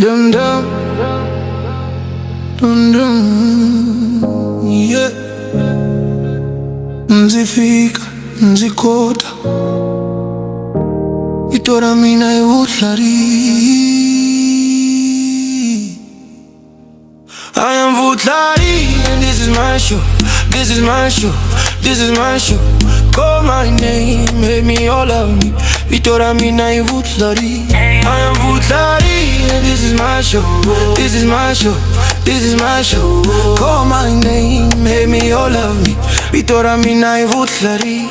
Dum dum, dum dum, yeah. Nzifika, nzikota, itora mina Vuthlari. I am Vuthlari, and this is my show. This is my show, this is my show. Call my name, make me all of me. Itora mina Vuthlari. I am Vuthlari, and this is my show. This is my show, this is my show. Call my name, make me all of me. Itora mina Vuthlari.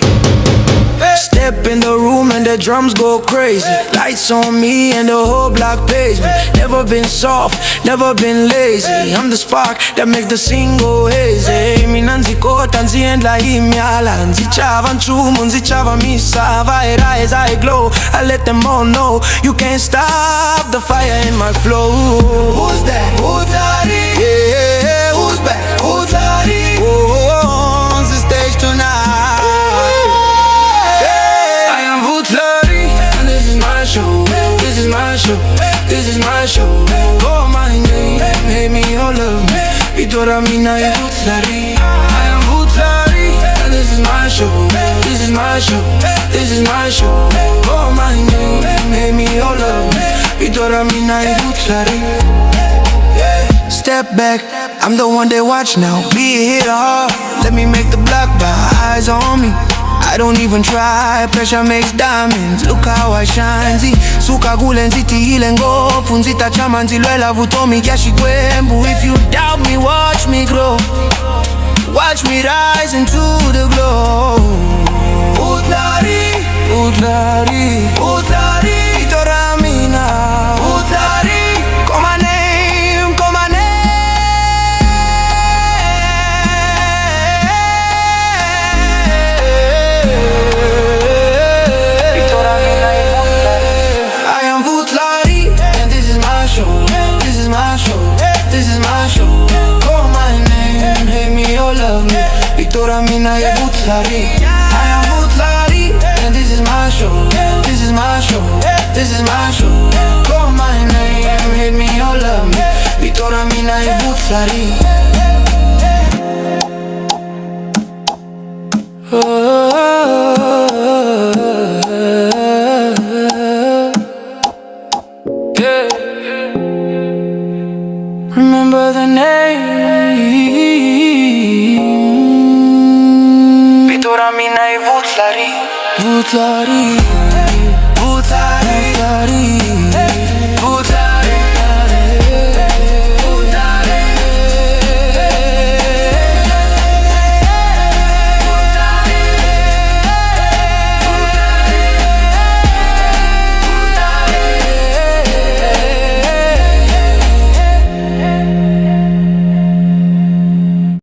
Step in the room and the drums go crazy. Lights on me and the whole block pays me. Never been soft, never been lazy. I'm the spark that makes the scene go hazy. Mina nzikota nziendla imyala, nzichava nchumu, nzichava misava. I rise, I glow, I let them all know you can't stop the fire in my flow. Who's that? Vuthlari. Yeah, who's back? Vuthlari. Oh, on the stage tonight. This is my show, this is my show. Call my name, make me all of me. Itora mina Vuthlari. I am Vuthlari, and this is my show. This is my show, this is my show. Call my name, make me all of me. Itora mina Vuthlari. Step back, I'm the one they watch now. Be a hit hard, let me make the block bow. Eyes on me, I don't even try, pressure makes diamonds. Look how I shine, zi suka kule nzitihile ngofu, nzitachama nzilwela vutomi kyashi kwembu. If you doubt me, watch me grow, watch me rise into the glow. Vuthlari, Vuthlari, Vuthlari. Itora mina Vuthlari. Call my name, call my name. Itora mina Vuthlari. I am Vuthlari, and this is my show. This is my show, this is my show. Call my name, hit me all of me. Itora mina Vuthlari. Yeah. Remember the name. Itora mina Vuthlari, Vuthlari.